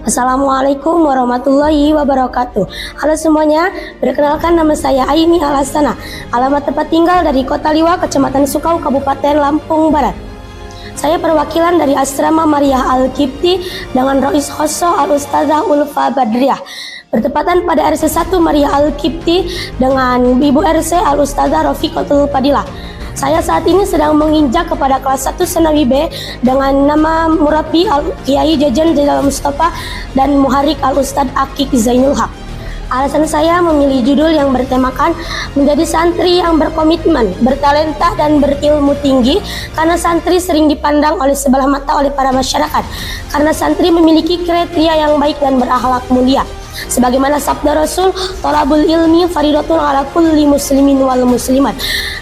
Assalamualaikum warahmatullahi wabarakatuh. Halo semuanya, perkenalkan nama saya Aini Alasana. Alamat tempat tinggal dari Kota Liwa, Kecamatan Sukau, Kabupaten Lampung Barat. Saya perwakilan dari Asrama Maria Al-Kipti dengan Rois Khoso Al-Ustazah Ulfa Badriah. Bertepatan pada RC 1 Maria Al-Kipti dengan Ibu RC Al-Ustazah Rofiqatul Fadilah. Saya saat ini sedang menginjak kepada kelas 1 Senawi B dengan nama Murabi Al-Kiai Jajan Jalal Mustafa dan Muharik Al-Ustadz Akik Zainul Haq. Alasan saya memilih judul yang bertemakan menjadi santri yang berkomitmen, bertalenta dan berilmu tinggi, karena santri sering dipandang oleh sebelah mata oleh para masyarakat, karena santri memiliki kriteria yang baik dan berakhlak mulia. Sebagaimana sabda Rasul, thalabul ilmi faridatun ala kulli muslimin wal muslimat.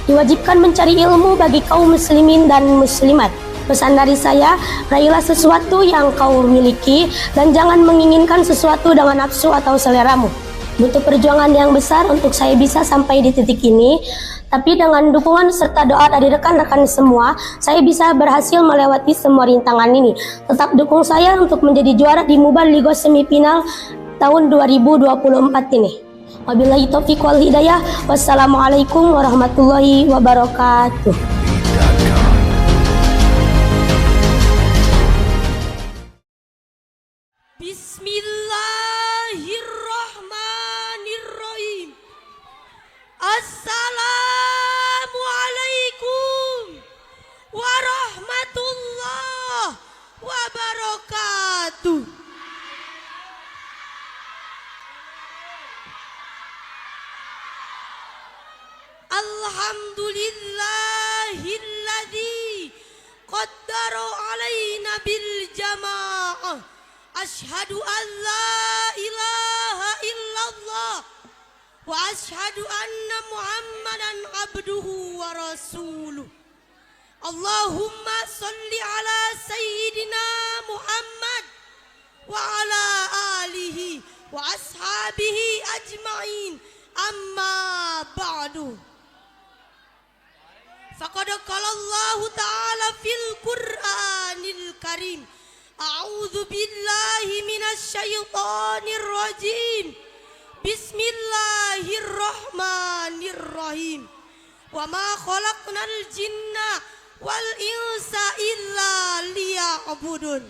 Diwajibkan mencari ilmu bagi kaum muslimin dan muslimat. Pesan dari saya, raihlah sesuatu yang kau miliki dan jangan menginginkan sesuatu dengan nafsu atau seleramu. Butuh perjuangan yang besar untuk saya bisa sampai di titik ini, tapi dengan dukungan serta doa dari rekan-rekan semua, saya bisa berhasil melewati semua rintangan ini. Tetap dukung saya untuk menjadi juara di Mubaligho semifinal tahun 2024 ini. Wabillahi taufiq wal hidayah. Wassalamualaikum warahmatullahi wabarakatuh. Bismillahirrahmanirrahim. Assalamualaikum warahmatullahi wabarakatuh. Alhamdulillahilladzi qaddara alaina bil jamaah. Ashhadu an la ilaha illallah wa ashhadu anna Muhammadan abduhu wa rasuluh. Allahumma salli ala sayyidina Muhammad wa ala alihi wa ashabihi ajma'in. Amma ba'du. Faqad qala Allah ta'ala fil Qur'anil Karim. A'udzu billahi minasy syaithanir rajim. Bismillahirrahmanirrahim. Wa ma khalaqnal jinna wal insa illa liya'budun.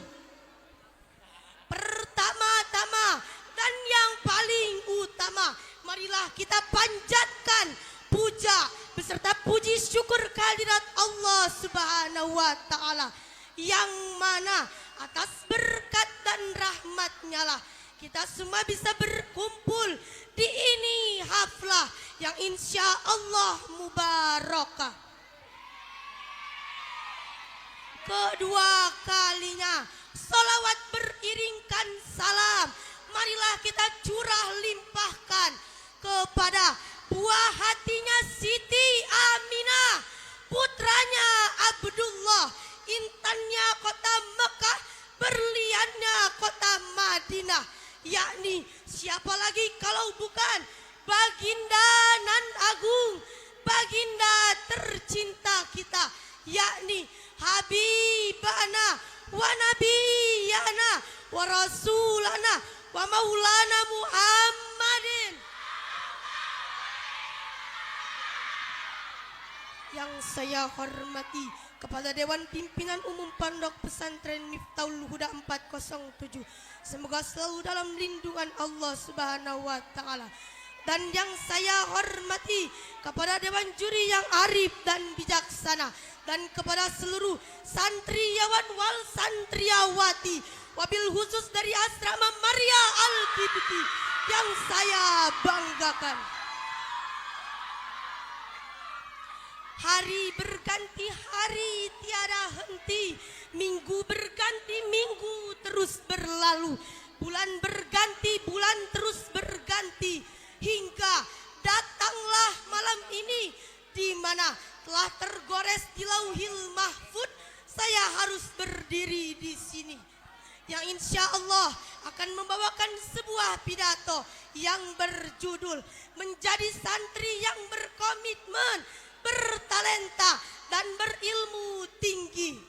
Pertama-tama dan yang paling utama, marilah kita panjatkan puja beserta puji syukur kehadirat Allah Subhanahu wa Ta'ala, yang mana atas berkat dan rahmatnya lah kita semua bisa berkumpul di ini haflah yang insya Allah mubarakah. Kedua kalinya salawat beriringkan salam, marilah kita curah limpahkan kepada buah hatinya Siti Aminah, putranya Abdullah, intannya kota Mekah, berliannya kota Madinah, yakni siapa lagi kalau bukan Baginda nan agung, baginda tercinta kita, yakni Habibana wa Nabiyana wa Rasulana wa Maulana Muhammadin. Yang saya hormati Kepala Dewan Pimpinan Umum Pondok Pesantren Miftahul Huda 407, semoga selalu dalam lindungan Allah Subhanahu wa Ta'ala. Dan yang saya hormati kepada Dewan Juri yang arif dan bijaksana, dan kepada seluruh santriawan wal santriawati, wabil khusus dari Asrama Maria Al-Kipti yang saya banggakan. Hari berganti hari tiada henti, minggu berganti minggu terus berlalu, bulan berganti bulan terus berganti, hingga datanglah malam ini di mana telah tergores di Lauhil Mahfud. Saya harus berdiri di sini, yang insya Allah akan membawakan sebuah pidato yang berjudul menjadi santri yang berkomitmen, bertalenta dan berilmu tinggi.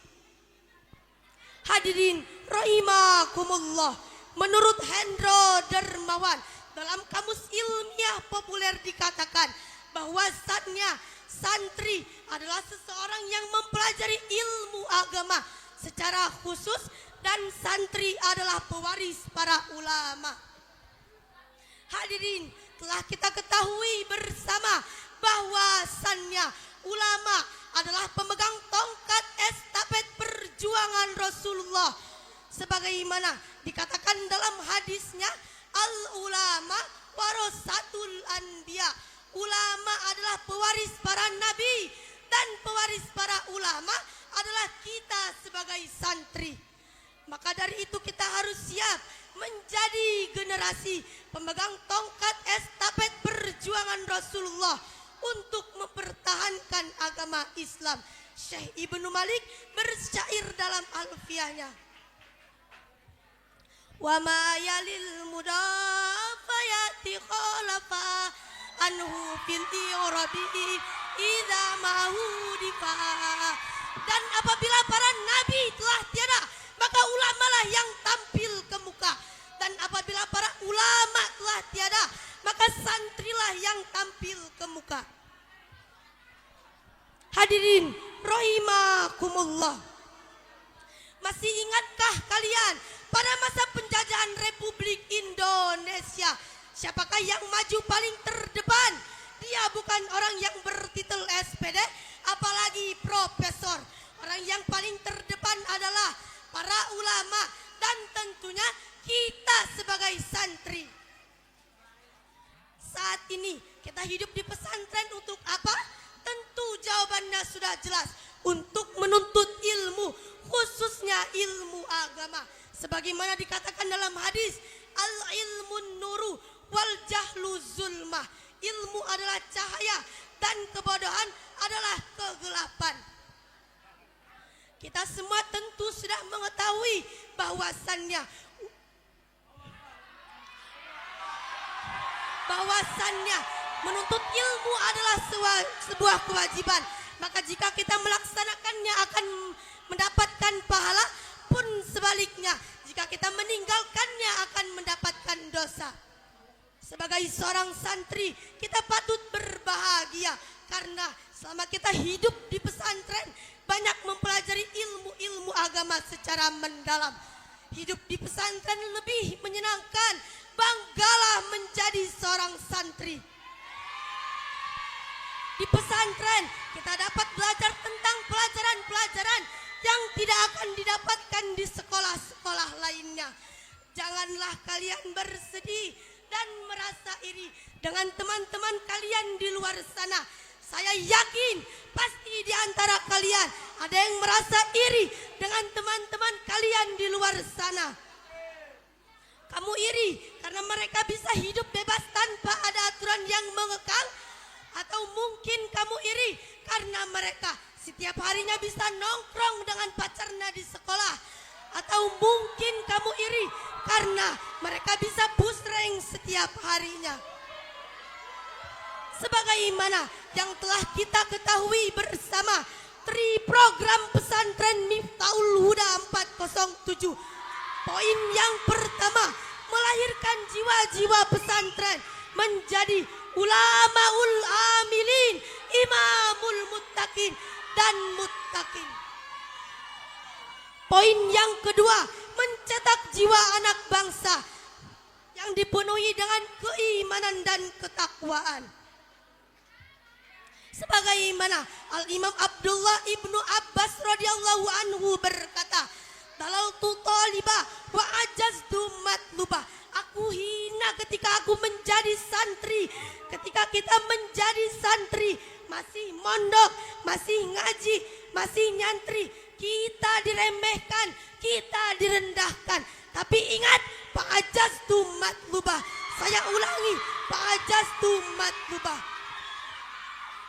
Hadirin rahimakumullah, Menurut Hendro Darmawan, dalam kamus ilmiah populer dikatakan bahwasannya santri adalah seseorang yang mempelajari ilmu agama secara khusus dan santri adalah pewaris para ulama. Hadirin, telah kita ketahui bersama bahwasannya ulama adalah pemegang tongkat estafet perjuangan Rasulullah. Sebagaimana dikatakan dalam hadisnya, al-ulama warasatul anbiya. Ulama adalah pewaris para nabi dan pewaris para ulama adalah kita sebagai santri. Maka dari itu kita harus siap menjadi generasi pemegang tongkat estafet perjuangan Rasulullah untuk mempertahankan agama Islam. Syekh Ibnu Malik bersyair dalam alfiyahnya, wa ma yalil mudafayati khalafa anhu fil irabi idza mahudifa. Dan apabila para nabi telah tiada, maka ulamalah yang tampil ke muka. Dan apabila para ulama telah tiada, maka santrilah yang tampil ke muka. Hadirin rahimakumullah, masih ingatkah kalian pada masa penjajahan Republik Indonesia, siapakah yang maju paling terdepan? Dia bukan orang yang bertitel SPD, apalagi profesor. Orang yang paling terdepan adalah para ulama dan tentunya kita sebagai santri. Saat ini kita hidup di pesantren untuk apa? Tentu jawabannya sudah jelas, untuk menuntut ilmu, khususnya ilmu agama. Sebagaimana dikatakan dalam hadis, al-ilmun nuru wal jahlu zulmah. Ilmu adalah cahaya dan kebodohan adalah kegelapan. Kita semua tentu sudah mengetahui bahwasannya menuntut ilmu adalah sebuah kewajiban. Maka jika kita melaksanakannya akan mendapatkan pahala, pun sebaliknya jika kita meninggalkannya akan mendapatkan dosa. Sebagai seorang santri, kita patut berbahagia karena selama kita hidup di pesantren banyak mempelajari ilmu-ilmu agama secara mendalam. Hidup di pesantren lebih menyenangkan. Banggalah menjadi seorang santri. Di pesantren kita dapat belajar tentang pelajaran-pelajaran yang tidak akan didapatkan di sekolah-sekolah lainnya. Janganlah kalian bersedih dan merasa iri dengan teman-teman kalian di luar sana. Saya yakin pasti di antara kalian ada yang merasa iri dengan teman-teman kalian di luar sana. Kamu iri karena mereka bisa hidup bebas tanpa ada aturan yang mengekang? Atau mungkin kamu iri karena mereka setiap harinya bisa nongkrong dengan pacarnya di sekolah? Atau mungkin kamu iri karena mereka bisa pusreng setiap harinya? Sebagaimana yang telah kita ketahui bersama, program pesantren Miftahul Huda 407. Poin yang pertama, melahirkan jiwa-jiwa pesantren menjadi ulamaul amilin, imamul muttaqin dan muttaqin. Poin yang kedua, mencetak jiwa anak bangsa yang dipenuhi dengan keimanan dan ketakwaan. Sebagaimana Al-Imam Abdullah ibnu Abbas radhiyallahu anhu berkata, "Dalaltu talibah wa ajaztu matlubah." Aku hina ketika aku menjadi santri. Ketika kita menjadi santri, masih mondok, masih ngaji, masih nyantri, kita diremehkan, kita direndahkan. Tapi ingat, Pak ajaztu matlubah. Saya ulangi, Pak ajaztu matlubah.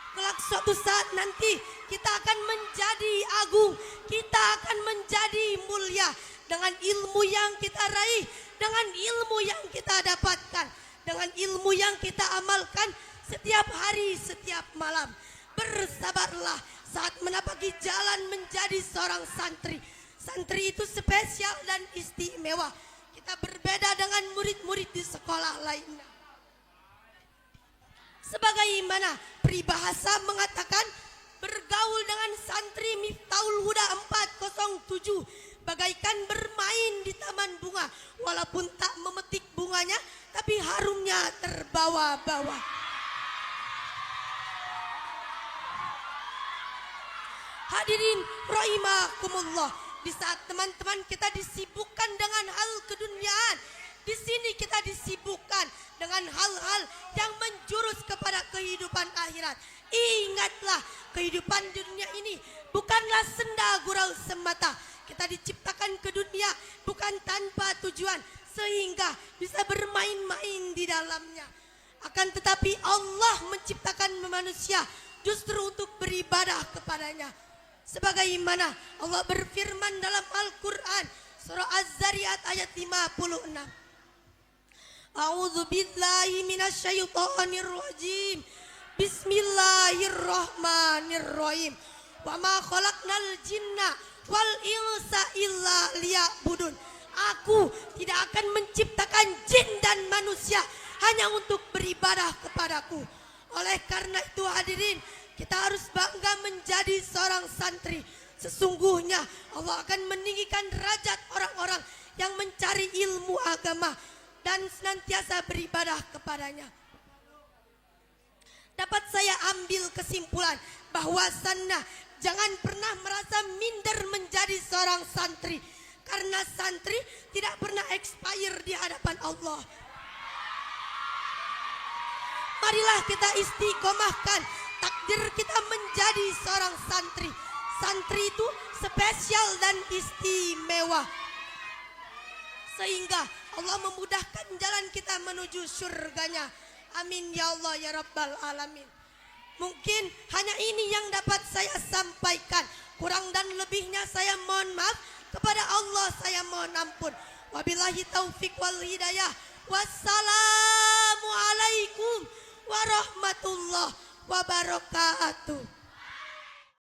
Kelak suatu saat nanti kita akan menjadi agung, kita akan menjadi mulia dengan ilmu yang kita raih, dengan ilmu yang kita dapatkan, dengan ilmu yang kita amalkan setiap hari, setiap malam. Bersabarlah saat menapaki jalan menjadi seorang santri. Santri itu spesial dan istimewa. Kita berbeda dengan murid-murid di sekolah lainnya. Sebagaimana peribahasa mengatakan, bergaul dengan santri Miftahul Huda 407 bagaikan bermain di taman bunga, walaupun tak memetik bunganya, tapi harumnya terbawa-bawa. Hadirin rahimakumullah, di saat teman-teman kita disibukkan dengan hal keduniaan, di sini kita disibukkan dengan hal-hal yang menjurus kepada kehidupan akhirat. Ingatlah, kehidupan di dunia ini bukanlah senda gurau semata. Kita diciptakan ke dunia bukan tanpa tujuan, sehingga bisa bermain-main di dalamnya. Akan tetapi Allah menciptakan manusia justru untuk beribadah kepadanya. Sebagaimana Allah berfirman dalam Al-Quran, surah Az-Zariyat ayat 56. A'udzu billahi minasyaitonir rajim. Bismillahirrahmanirrahim. Wa ma khalaqnal jinna wal insa illa liya'budun. Aku tidak akan menciptakan jin dan manusia hanya untuk beribadah kepadaku. Oleh karena itu hadirin, kita harus bangga menjadi seorang santri. Sesungguhnya Allah akan meninggikan derajat orang-orang yang mencari ilmu agama dan senantiasa beribadah kepadanya. Dapat saya ambil kesimpulan bahwasannya jangan pernah merasa minder menjadi seorang santri, karena santri tidak pernah expire di hadapan Allah. Marilah kita istiqomahkan takdir kita menjadi seorang santri. Santri itu spesial dan istimewa, sehingga Allah memudahkan jalan kita menuju surganya. Amin ya Allah ya Rabbal Alamin. Mungkin hanya ini yang dapat saya sampaikan. Kurang dan lebihnya saya mohon maaf. Kepada Allah saya mohon ampun. Wabillahi taufik wal hidayah. Wassalamualaikum warahmatullahi wabarakatuh.